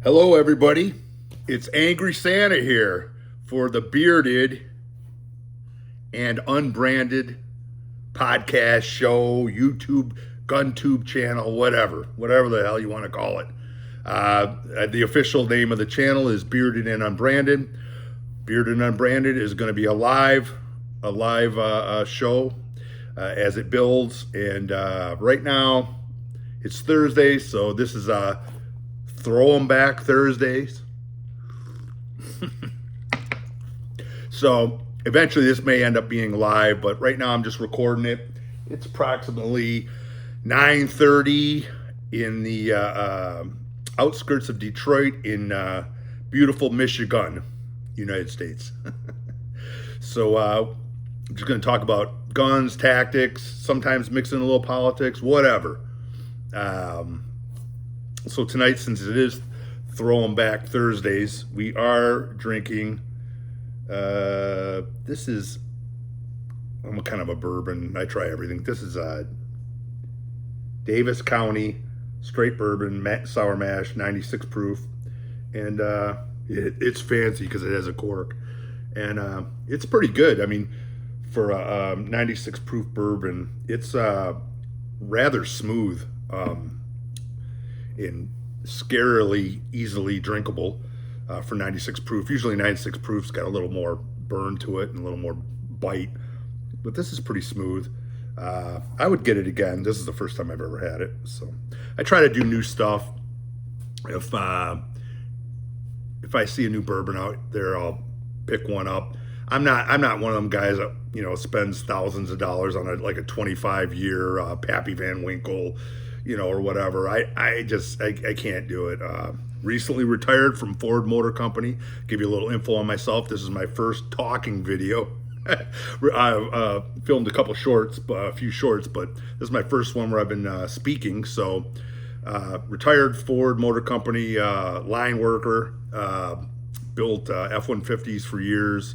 Hello, everybody. It's Angry Santa here for the Bearded and Unbranded podcast show, YouTube, GunTube channel, whatever the hell you want to call it. The official name of the channel is Bearded and Unbranded. Bearded and Unbranded is going to be a live show as it builds. And right now, it's Thursday, so this is Throw 'em back Thursdays. So eventually this may end up being live, but right now I'm just recording it. It's approximately 9:30 in the outskirts of Detroit in beautiful Michigan, United States. So I'm just going to talk about guns, tactics, sometimes mixing a little politics, whatever. So tonight, since it is Throw 'em back Thursdays, we are drinking, this is, I'm kind of a bourbon, I try everything. This is Davis County straight bourbon, sour mash, 96 proof. And it's fancy because it has a cork. And it's pretty good. I mean, for a 96 proof bourbon, it's rather smooth. And scarily easily drinkable for 96 proof. Usually 96 proof's got a little more burn to it and a little more bite, but this is pretty smooth. I would get it again. This is the first time I've ever had it, so I try to do new stuff. If I see a new bourbon out there, I'll pick one up. I'm not one of them guys that spends thousands of dollars on a 25-year Pappy Van Winkle, or whatever. I can't do it. Recently retired from Ford Motor Company. Give you a little info on myself. This is my first talking video. I filmed a couple shorts, a few shorts, but this is my first one where I've been speaking. So retired Ford Motor Company line worker. Built F-150s for years.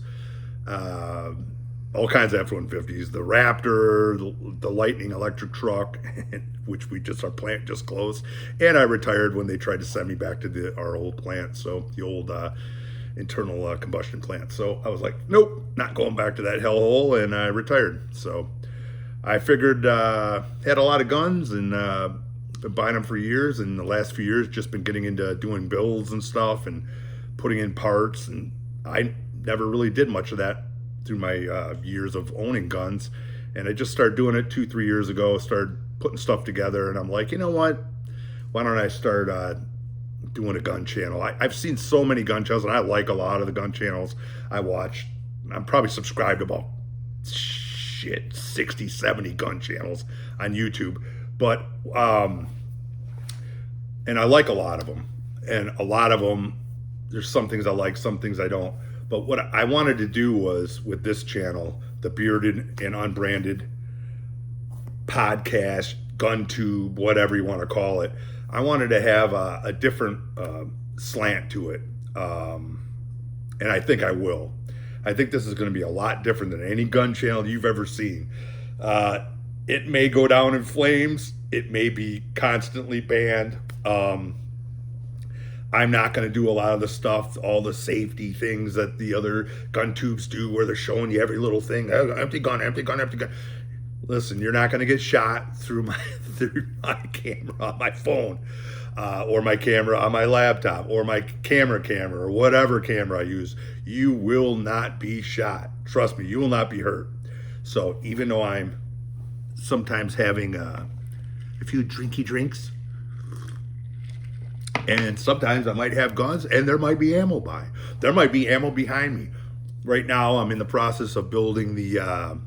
All kinds of F-150s, the Raptor, the Lightning electric truck, which our plant just closed. And I retired when they tried to send me back to our old plant, so the old internal combustion plant. So I was like, nope, not going back to that hellhole, and I retired. So I figured, had a lot of guns and been buying them for years, and the last few years just been getting into doing builds and stuff and putting in parts, and I never really did much of that through my years of owning guns. And I just started doing it 2-3 years ago, started putting stuff together, and I'm like, you know what, why don't I start doing a gun channel? I've seen so many gun channels, and I like a lot of the gun channels I watch. I'm probably subscribed to about 60, 70 gun channels on YouTube, but and I like a lot of them, and a lot of them, there's some things I like, some things I don't. But what I wanted to do was, with this channel, the Bearded and Unbranded podcast, GunTube, whatever you want to call it, I wanted to have a different slant to it. And I think I will. I think this is going to be a lot different than any gun channel you've ever seen. It may go down in flames. It may be constantly banned. I'm not going to do a lot of the stuff, all the safety things that the other gun tubes do, where they're showing you every little thing. Oh, empty gun, empty gun, empty gun. Listen, you're not going to get shot through my camera on my phone, or my camera on my laptop, or my camera, or whatever camera I use. You will not be shot. Trust me, you will not be hurt. So even though I'm sometimes having a few drinky drinks, and sometimes I might have guns, and there might be ammo there might be ammo behind me. Right now, I'm in the process of building the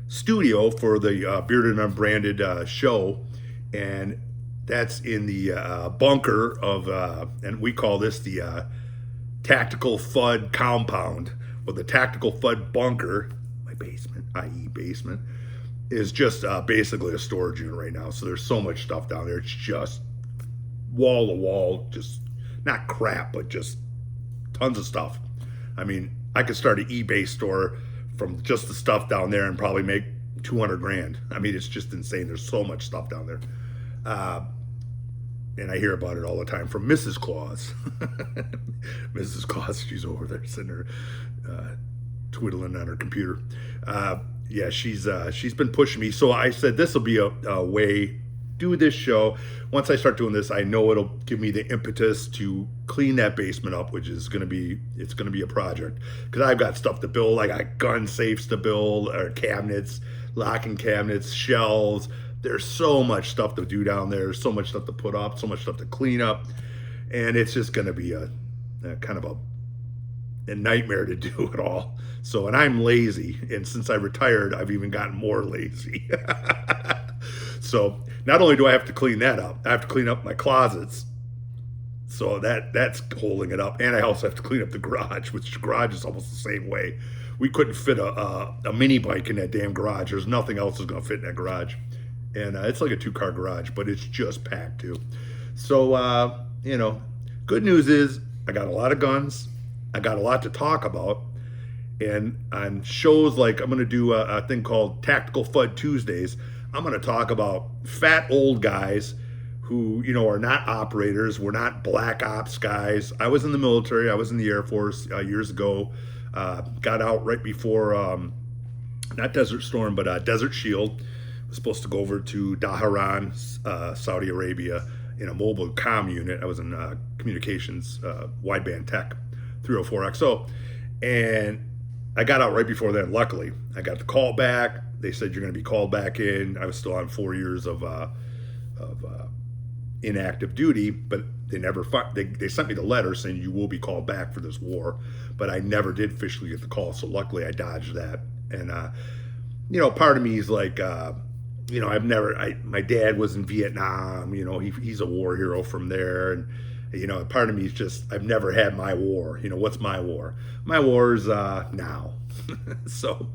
studio for the Bearded and Unbranded show, and that's in the bunker of, and we call this the Tactical Fudd compound. Well, the Tactical Fudd bunker, my basement, i.e. basement, is just basically a storage unit right now. So there's so much stuff down there. It's just wall to wall, just not crap, but just tons of stuff. I mean, I could start an eBay store from just the stuff down there and probably make 200 grand. I mean, it's just insane. There's so much stuff down there. and I hear about it all the time from Mrs. Claus. Mrs. Claus, she's over there sitting there twiddling on her computer. Yeah, she's been pushing me. So I said this will be a way do this show. Once I start doing this, I know it'll give me the impetus to clean that basement up, which is gonna be a project, because I've got stuff to build. I got gun safes to build, or cabinets, locking cabinets, shelves. There's so much stuff to do down there. So much stuff to put up, so much stuff to clean up, and it's just gonna be a kind of a nightmare to do it all. So, and I'm lazy, and since I retired, I've even gotten more lazy. So not only do I have to clean that up, I have to clean up my closets. So that's holding it up. And I also have to clean up the garage, which the garage is almost the same way. We couldn't fit a mini bike in that damn garage. There's nothing else that's gonna fit in that garage. And it's like a 2-car garage, but it's just packed too. So, you know, good news is I got a lot of guns. I got a lot to talk about. And on shows like, I'm gonna do a thing called Tactical Fudd Tuesdays. I'm going to talk about fat old guys who, you know, are not operators. We're not black ops guys. I was in the military. I was in the Air Force years ago. Got out right before, not Desert Storm, but Desert Shield. Was supposed to go over to Dhahran, Saudi Arabia, in a mobile comm unit. I was in communications, wideband tech, 304XO. And I got out right before that. Luckily, I got the call back. They said you're going to be called back in. I was still on 4 years of inactive duty, but they never they sent me the letter saying you will be called back for this war, but I never did officially get the call. So luckily, I dodged that. And you know, part of me is like, you know, my dad was in Vietnam. You know, he's a war hero from there, and you know, part of me is just I've never had my war. You know, what's my war? My war is now. So,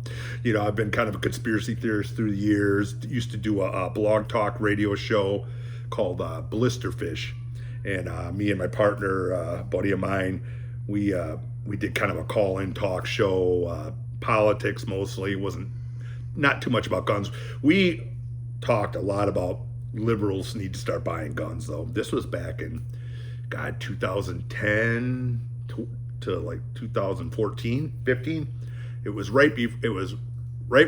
you know, I've been kind of a conspiracy theorist through the years. Used to do a blog talk radio show called Blisterfish, and me and my partner, a buddy of mine, we did kind of a call-in talk show, politics mostly. It wasn't not too much about guns. We talked a lot about liberals need to start buying guns, though. This was back in 2010 to like 2014, 15. It was right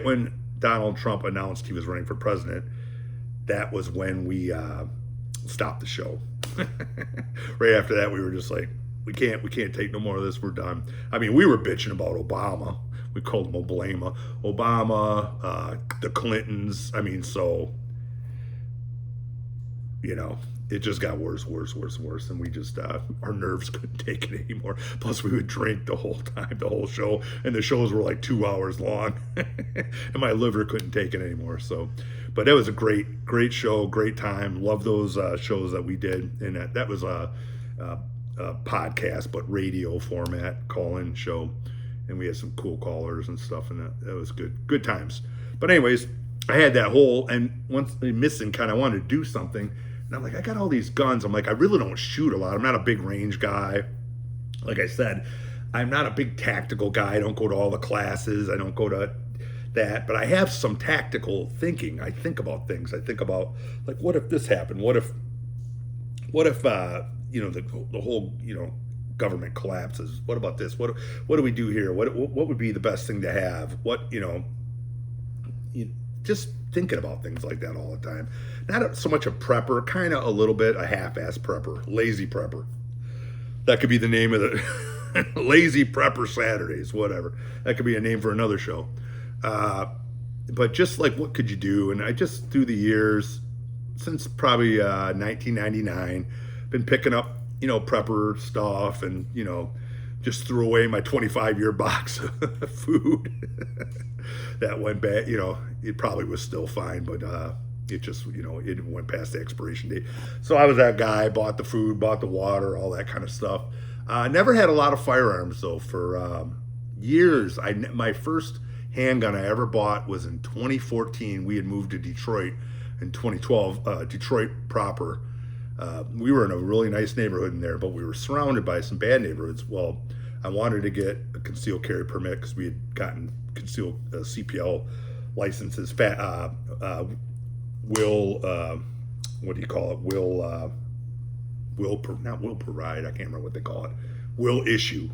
when Donald Trump announced he was running for president. That was when we stopped the show. Right after that, we were just like, we can't take no more of this. We're done. I mean, we were bitching about Obama. We called him Obama, the Clintons. I mean, so, you know, it just got worse. And we just, our nerves couldn't take it anymore. Plus we would drink the whole time, the whole show. And the shows were like 2 hours long. And my liver couldn't take it anymore. So, but it was a great show, great time. Love those shows that we did. And that was a podcast, but radio format call-in show. And we had some cool callers and stuff. And that was good times. But anyways, I had that whole, and once missing kind of wanted to do something. And I'm like, I got all these guns. I'm like, I really don't shoot a lot. I'm not a big range guy. Like I said, I'm not a big tactical guy. I don't go to all the classes. I don't go to that. But I have some tactical thinking. I think about things. I think about, like, what if this happened? What if you know, the whole, you know, government collapses? What about this? What do we do here? What would be the best thing to have? What, you know, just thinking about things like that all the time. Not so much a prepper, kind of a little bit a half-ass prepper, lazy prepper. That could be the name of the Lazy Prepper Saturdays, whatever. That could be a name for another show. But just like, what could you do? And I just, through the years, since probably 1999, been picking up, you know, prepper stuff, and, you know, just threw away my 25-year box of food. That went bad, you know, it probably was still fine, but it just, you know, it went past the expiration date. So I was that guy, bought the food, bought the water, all that kind of stuff. Never had a lot of firearms, though, for years. My first handgun I ever bought was in 2014. We had moved to Detroit in 2012, Detroit proper. We were in a really nice neighborhood in there, but we were surrounded by some bad neighborhoods. Well, I wanted to get a concealed carry permit because we had gotten concealed CPL licenses. What do you call it? not will provide, I can't remember what they call it, will issue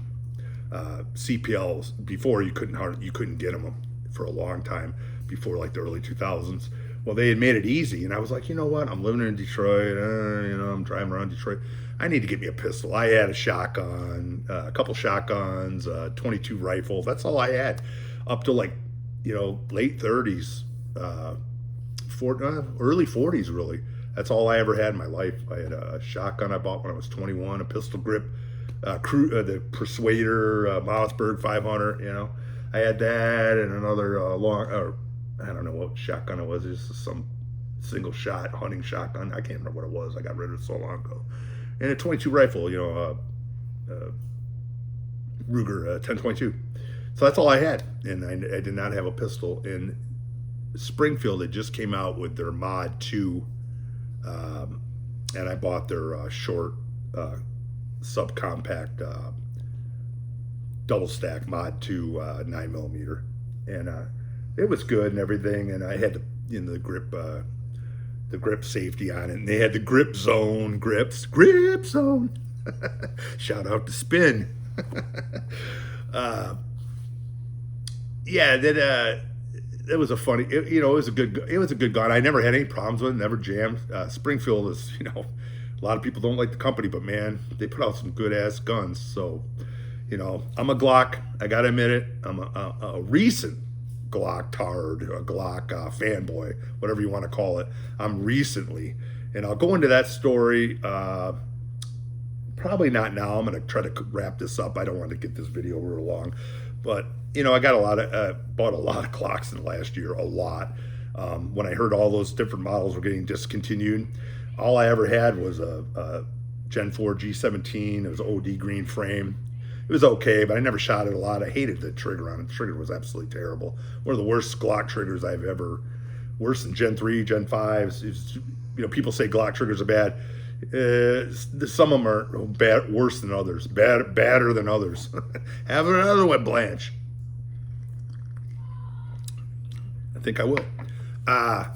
CPLs. Before you couldn't get them for a long time, before like the early 2000s. Well, they had made it easy, and I was like, you know what? I'm living in Detroit. I'm driving around Detroit. I need to get me a pistol. I had a shotgun, a couple shotguns, 22 rifle. That's all I had, up to like, late 30s, early 40s, really. That's all I ever had in my life. I had a shotgun I bought when I was 21, a pistol grip, the Persuader, Mossberg 500. I had that, and another I don't know what shotgun it was. Just some single shot hunting shotgun. I can't remember what it was. I got rid of it so long ago. And a 22 rifle, Ruger 1022. So that's all I had, and I did not have a pistol. And Springfield had just came out with their Mod 2, and I bought their short subcompact double stack Mod 2 9mm, and it was good and everything. And I had the grip safety on it, and they had the grip zone grip zone. Shout out to Spin. Yeah, that was a funny. It was a good gun. I never had any problems with it. Never jammed. Springfield is, a lot of people don't like the company, but man, they put out some good ass guns. So, I'm a Glock. I gotta admit it. I'm a recent Glock tard, a Glock fanboy, whatever you want to call it. I'm recently, and I'll go into that story. Probably not now. I'm going to try to wrap this up. I don't want to get this video real long, but I got bought a lot of Glocks in the last year, a lot. When I heard all those different models were getting discontinued, all I ever had was a Gen 4 G17. It was OD green frame. It was okay, but I never shot it a lot. I hated the trigger on it. The trigger was absolutely terrible. One of the worst Glock triggers I've ever, worse than Gen 3, Gen 5s. People say Glock triggers are bad. Some of them are bad, worse than others, badder than others. Have another one, Blanche. I think I will. But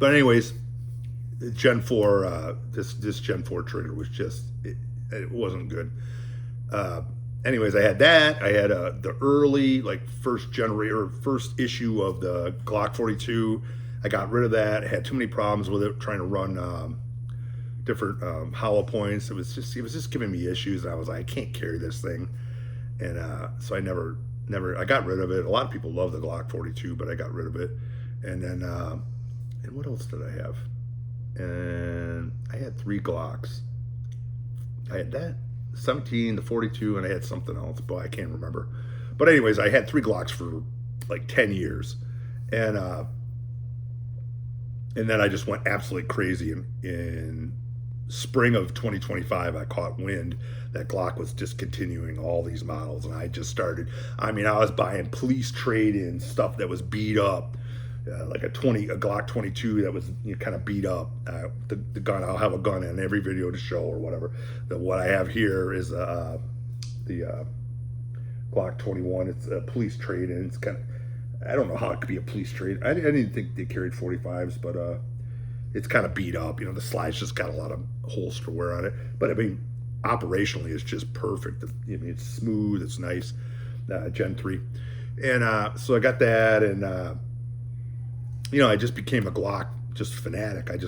anyways, Gen 4, this Gen 4 trigger was just, it wasn't good. Anyways, I had that. I had the early, first issue of the Glock 42. I got rid of that. I had too many problems with it, trying to run different hollow points. It was just giving me issues. And I was like, I can't carry this thing. And so I I got rid of it. A lot of people love the Glock 42, but I got rid of it. And then, and what else did I have? And I had 3 Glocks. I had that 17, the 42, and I had something else, but I can't remember. But anyways, I had 3 Glocks for like 10 years. And then I just went absolutely crazy in spring of 2025. I caught wind that Glock was discontinuing all these models, and I just started, I was buying police trade-in stuff that was beat up, like a Glock 22 that was kind of beat up. The gun, I'll have a gun in every video to show or whatever. What I have here is the Glock 21. It's a police trade-in. It's kind of, I don't know how it could be a police trade. I didn't think they carried 45s, but it's kind of beat up. The slide's just got a lot of holster wear on it. But operationally, it's just perfect. It's smooth. It's nice. Gen 3. And so I got that, and I just became a Glock fanatic. I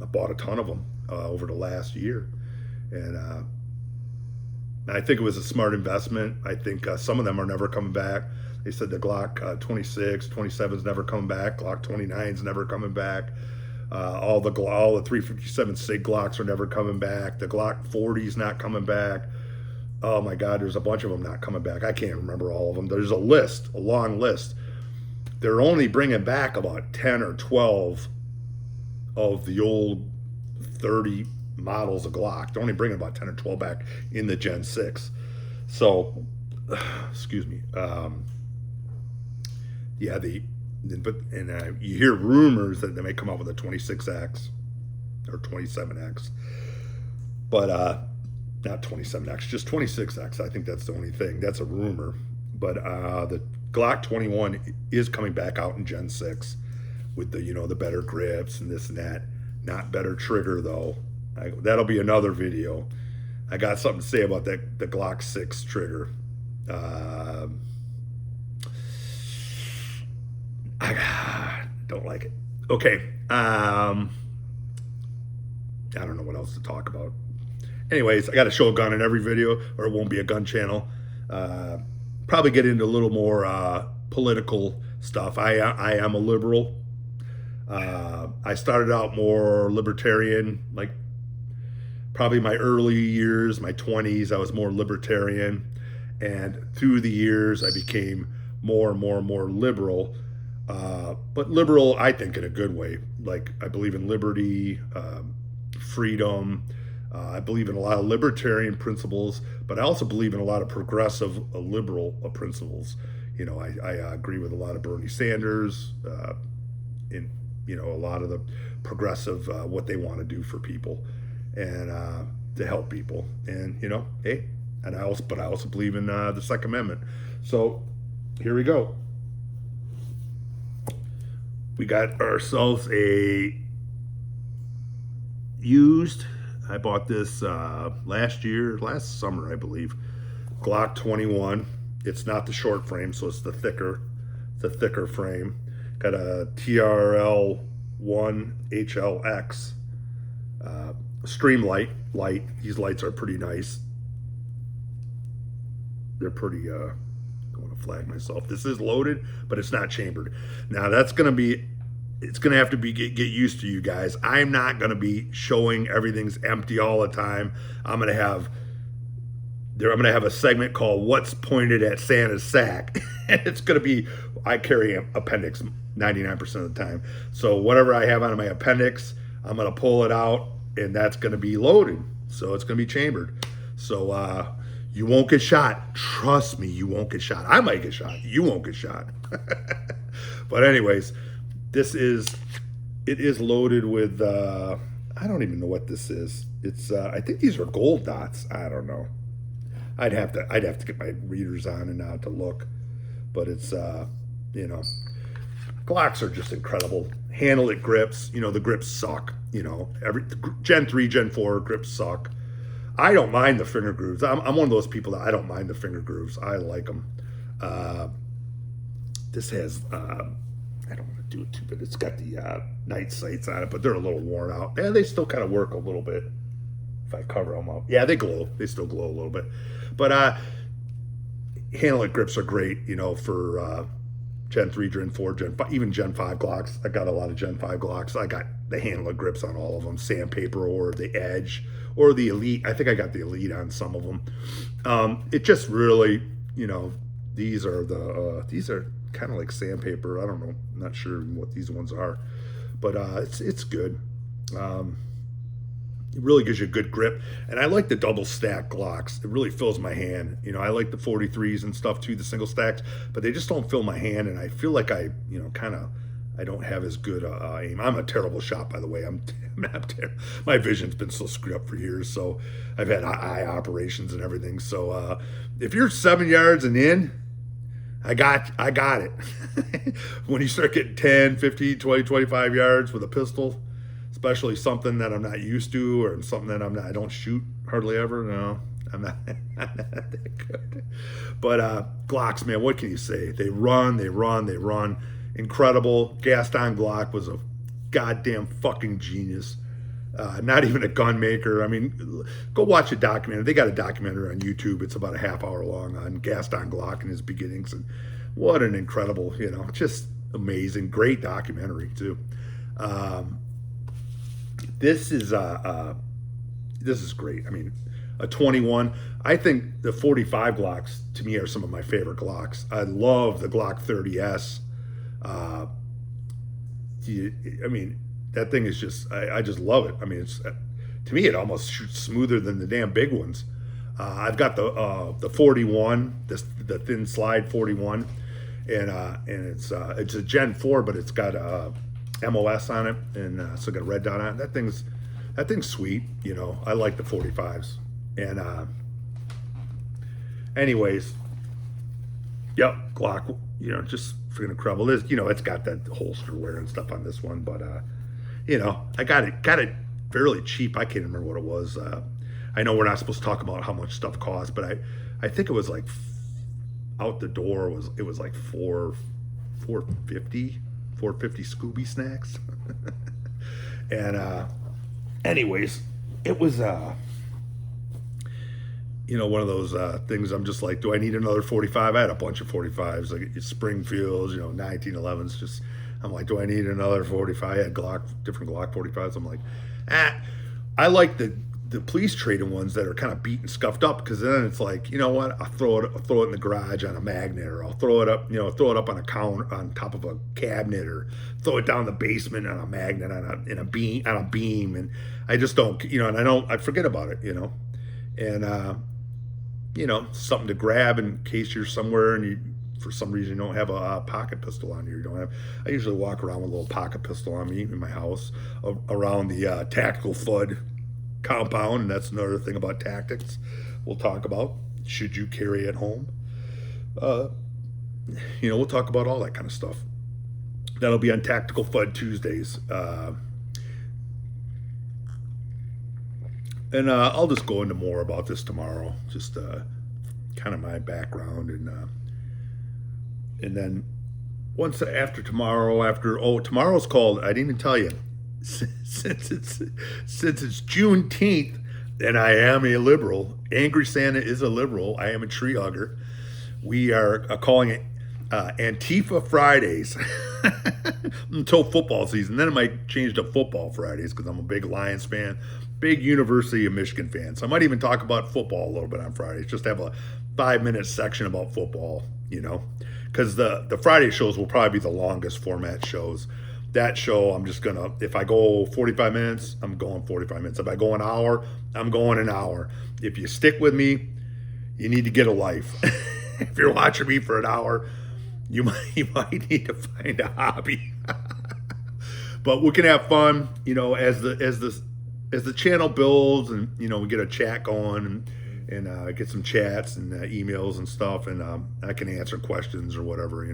bought a ton of them over the last year, and I think it was a smart investment. I think some of them are never coming back. They said the Glock 26, 27's never coming back. Glock 29's never coming back. All the 357 SIG Glocks are never coming back. The Glock 40's not coming back. Oh my God, there's a bunch of them not coming back. I can't remember all of them. There's a long list. They're only bringing back about 10 or 12 of the old 30 models of Glock. They're only bringing about 10 or 12 back in the Gen 6. So, excuse me. Yeah, you hear rumors that they may come out with a 26X or 27X, but not 27X, just 26X. I think that's the only thing. That's a rumor. But the Glock 21 is coming back out in Gen 6 with the better grips and this and that. Not better trigger though. That'll be another video. I got something to say about that the Glock 6 trigger. I don't like it. Okay. I don't know what else to talk about. Anyways, I got to show a gun in every video, or it won't be a gun channel. Probably get into a little more political stuff. I am a liberal. I started out more libertarian, like probably my early years, my 20s, I was more libertarian. And through the years, I became more and more and more liberal. But liberal, I think, in a good way. Like, I believe in liberty, freedom. I believe in a lot of libertarian principles, but I also believe in a lot of progressive liberal principles. You know, I agree with a lot of Bernie Sanders, in, you know, a lot of the progressive, what they want to do for people and to help people. And, you know, hey, and I also believe in the Second Amendment. So here we go. We got ourselves a used, I bought this last summer, I believe, Glock 21. It's not the short frame, so it's the thicker frame. Got a TRL 1 HLX stream light. These lights are pretty nice. They're pretty, I want to flag myself. This is loaded, but it's not chambered. Now it's going to have to be get used to, you guys. I'm not going to be showing everything's empty all the time. I'm going to have a segment called "What's Pointed at Santa's Sack," and it's going to be, I carry an appendix 99% of the time. So whatever I have on my appendix, I'm going to pull it out, and that's going to be loaded. So it's going to be chambered. So you won't get shot. Trust me, you won't get shot. I might get shot. You won't get shot. But anyways, it is loaded with, I don't even know what this is. It's, I think these are gold dots. I don't know. I'd have to get my readers on and out to look, but it's, you know, Glocks are just incredible. Handle it grips, you know, the grips suck, you know, Gen 3, Gen 4 grips suck. I don't mind the finger grooves. I'm one of those people that I don't mind the finger grooves. I like them. This has, I don't want to do it too, but it's got the night sights on it, but they're a little worn out. And they still kind of work a little bit if I cover them up. Yeah, they glow. They still glow a little bit. But handle it grips are great, you know, for Gen 3, Gen 4, Gen 5, even Gen 5 Glocks. I got a lot of Gen 5 Glocks. I got the handle it grips on all of them, sandpaper or the Edge or the Elite. I think I got the Elite on some of them. It just really, you know, these are kind of like sandpaper. I don't know. I'm not sure what these ones are, but it's good. It really gives you a good grip. And I like the double stack Glocks. It really fills my hand. You know, I like the 43s and stuff too, the single stacks, but they just don't fill my hand. And I feel like I don't have as good aim. I'm a terrible shot, by the way. My vision's been so screwed up for years. So I've had eye operations and everything. So if you're 7 yards and in, I got it. When you start getting 10, 15, 20, 25 yards with a pistol, especially something that I'm not used to or something that I don't shoot hardly ever. No, I'm not that good. But Glocks, man, what can you say? They run. Incredible. Gaston Glock was a goddamn fucking genius. Not even a gun maker. I mean, go watch a documentary. They got a documentary on YouTube. It's about a half hour long on Gaston Glock and his beginnings. And what an incredible, you know, just amazing, great documentary too. This is great. I mean, a 21. I think the 45 Glocks to me are some of my favorite Glocks. I love the Glock 30S. I mean, that thing is just, I just love it. I mean, it's, to me, it almost shoots smoother than the damn big ones. I've got the 41, the thin slide 41, and it's a Gen 4, but it's got MOS on it, and so got a red dot on it. That thing's sweet. You know, I like the 45s. And anyways, yep, Glock. You know, just freaking crumble. You know, it's got that holster wear and stuff on this one, but you know, I got it fairly cheap. I can't remember what it was. I know we're not supposed to talk about how much stuff costs, but I think it was like out the door it was like 450 Scooby snacks. And anyways, it was one of those things. I'm just like, do I need another 45? I had a bunch of 45s, like Springfields, 1911s. Just, I'm like, do I need another 45? I had different Glock 45s. I'm like, I like the police trading ones that are kind of beat and scuffed up, because then it's like, you know what? I'll throw it in the garage on a magnet, or I'll throw it up on a counter on top of a cabinet, or throw it down the basement on a magnet on a beam, and I just don't, and I forget about it, and something to grab in case you're somewhere and you, for some reason, you don't have a pocket pistol on you. You don't have. I usually walk around with a little pocket pistol on me in my house around the Tactical Fudd compound, and that's another thing about tactics we'll talk about. Should you carry at home? We'll talk about all that kind of stuff. That'll be on Tactical Fudd Tuesdays. And I'll just go into more about this tomorrow, just kind of my background, and then once after tomorrow, tomorrow's called, I didn't even tell you, since it's Juneteenth, and I am a liberal. Angry Santa is a liberal. I am a tree hugger. We are calling it Antifa Fridays until football season. Then it might change to Football Fridays, because I'm a big Lions fan, big University of Michigan fan. So I might even talk about football a little bit on Fridays. Just have a 5-minute section about football, because the Friday shows will probably be the longest format shows. That show, I'm just gonna, if I go 45 minutes, I'm going 45 minutes. If I go an hour, I'm going an hour. If you stick with me, you need to get a life. If you're watching me for an hour, you might need to find a hobby. But we can have fun, as the channel builds, and we get a chat going, and get some chats and emails and stuff, and I can answer questions or whatever.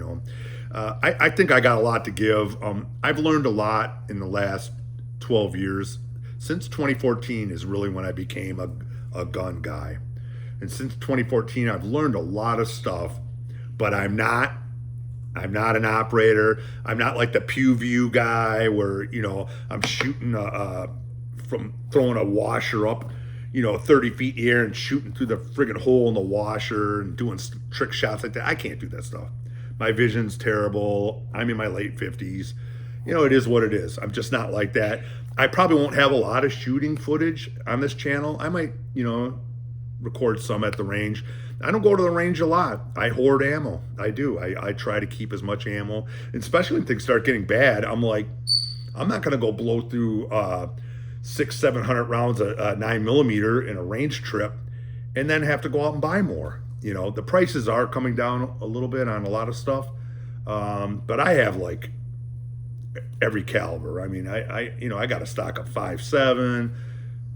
I think I got a lot to give. I've learned a lot in the last 12 years. Since 2014 is really when I became a gun guy, and since 2014 I've learned a lot of stuff. But I'm not an operator. I'm not like the Pew View guy where I'm shooting from throwing a washer up 30 feet in the air and shooting through the friggin' hole in the washer and doing trick shots like that. I can't do that stuff. My vision's terrible. I'm in my late 50s. It is what it is. I'm just not like that. I probably won't have a lot of shooting footage on this channel. I might, record some at the range. I don't go to the range a lot. I hoard ammo. I do. I try to keep as much ammo, and especially when things start getting bad. I'm like, I'm not going to go blow through 600-700 rounds of 9mm in a range trip and then have to go out and buy more. The prices are coming down a little bit on a lot of stuff, but I have like every caliber. I mean, I got a stock of 5.7,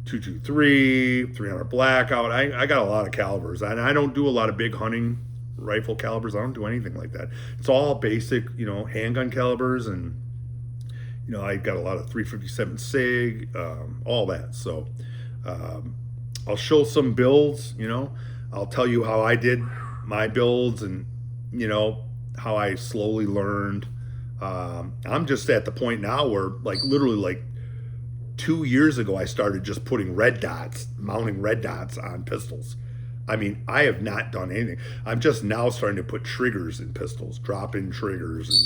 223, 300 blackout. I got a lot of calibers, and I don't do a lot of big hunting rifle calibers. I don't do anything like that. It's all basic, handgun calibers, and I got a lot of 357 SIG, all that. So I'll show some builds. I'll tell you how I did my builds, and how I slowly learned. I'm just at the point now where, literally 2 years ago, I started just putting mounting red dots on pistols. I mean, I have not done anything. I'm just now starting to put triggers in pistols, drop-in triggers, and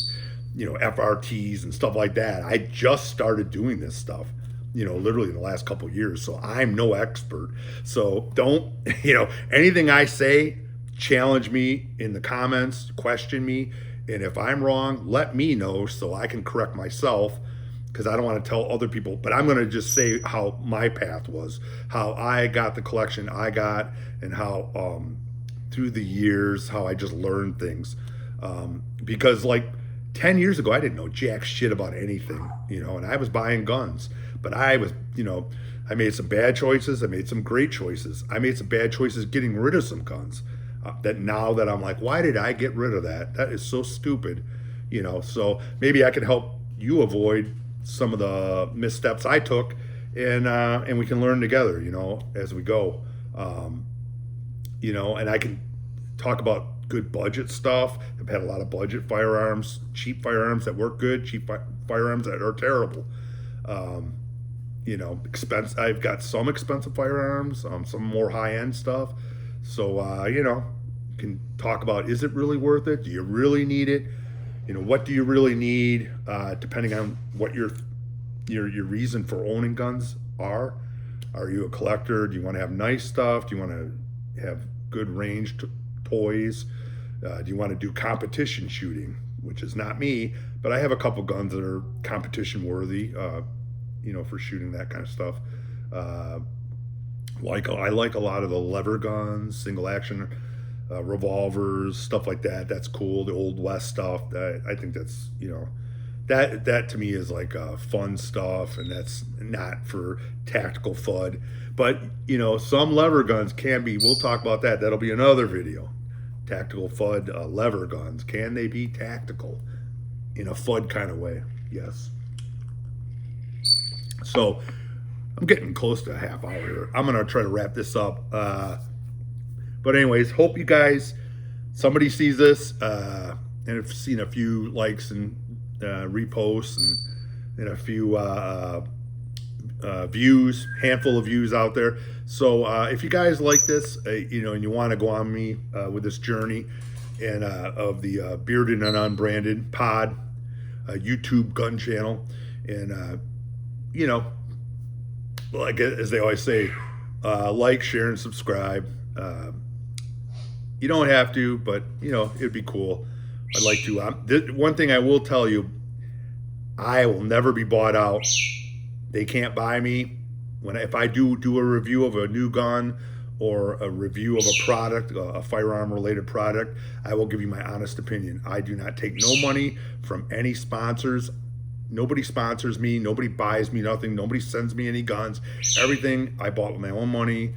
FRTs and stuff like that. I just started doing this stuff, literally in the last couple of years. So I'm no expert. So don't, anything I say, challenge me in the comments, question me. And if I'm wrong, let me know so I can correct myself, because I don't want to tell other people. But I'm going to just say how my path was, how I got the collection I got, and how through the years, how I just learned things. Because 10 years ago, I didn't know jack shit about anything, and I was buying guns. But I was, I made some bad choices. I made some great choices. I made some bad choices getting rid of some guns. That now that I'm like, why did I get rid of that? That is so stupid, So maybe I can help you avoid some of the missteps I took and we can learn together, as we go. And I can talk about good budget stuff. I've had a lot of budget firearms, cheap firearms that work good, cheap firearms that are terrible. I've got some expensive firearms, some more high-end stuff. So, can talk about, is it really worth it? Do you really need it? What do you really need, depending on what your reason for owning guns are. Are you a collector? Do you want to have nice stuff? Do you want to have good range toys? Do you want to do competition shooting, which is not me, but I have a couple guns that are competition worthy, for shooting that kind of stuff. I like a lot of the lever guns, single action revolvers, stuff like that. That's cool. The Old West stuff. I think that's, that to me is like fun stuff, and that's not for tactical Fudd. But, some lever guns can be, we'll talk about that. That'll be another video. Tactical Fudd lever guns. Can they be tactical in a Fudd kind of way? Yes. So I'm getting close to a half hour here. I'm going to try to wrap this up. But anyways, hope you guys, somebody sees this, and I've seen a few likes and reposts and a few views, handful of views out there. So if you guys like this, and you want to go on me with this journey and of the Beared and Unbranded pod, YouTube gun channel, and like as they always say, like, share, and subscribe. You don't have to, but it'd be cool. I'd like to. One thing I will tell you, I will never be bought out. They can't buy me. If I do a review of a new gun or a review of a product, a firearm related product, I will give you my honest opinion. I do not take no money from any sponsors. Nobody sponsors me. Nobody buys me nothing. Nobody sends me any guns. Everything I bought with my own money.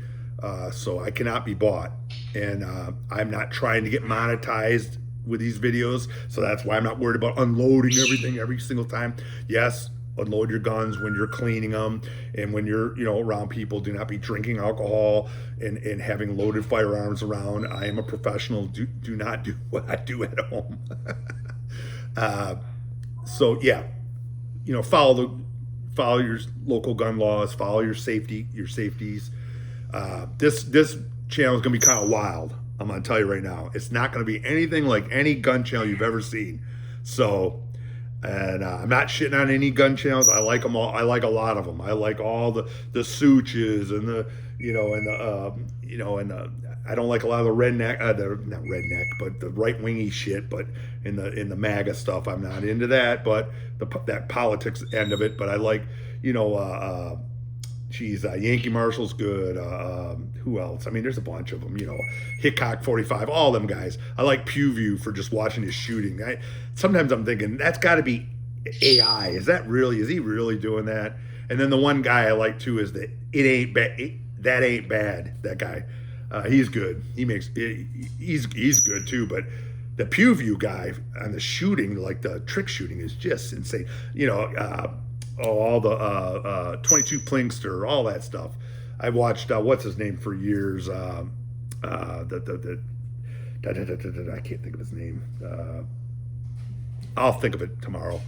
So I cannot be bought. And I'm not trying to get monetized with these videos. So that's why I'm not worried about unloading everything every single time. Yes, unload your guns when you're cleaning them, and when you're around people. Do not be drinking alcohol and having loaded firearms around. I am a professional. Do not do what I do at home. So yeah, follow your local gun laws, follow your safeties. This channel is gonna be kind of wild. I'm gonna tell you right now, it's not gonna be anything like any gun channel you've ever seen. So, and I'm not shitting on any gun channels. I like them all. I like a lot of them. I like all the Suches and the I don't like a lot of the redneck, not redneck, but the right wingy shit. But in the MAGA stuff, I'm not into that. But that politics end of it. But I like, Yankee Marshall's good. Who else? I mean, there's a bunch of them. Hickok 45, all them guys. I like Pewview for just watching his shooting. Sometimes I'm thinking that's got to be AI. Is he really doing that? And then the one guy I like too is that it ain't bad. That ain't bad. That guy, he's good. He's good too. But the Pewview guy on the shooting, like the trick shooting, is just insane. All the 22 Plinkster, all that stuff. I watched what's his name for years. I can't think of his name. I'll think of it tomorrow.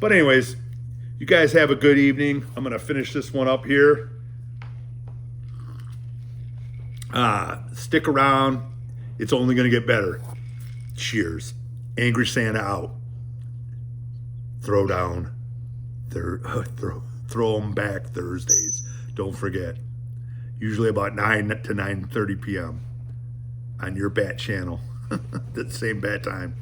But anyways, you guys have a good evening. I'm gonna finish this one up here. Stick around. It's only gonna get better. Cheers. Angry Santa out. Throw down. Throw them back Thursdays. Don't forget. Usually about 9 to 9:30 p.m. on your bat channel. The same bat time.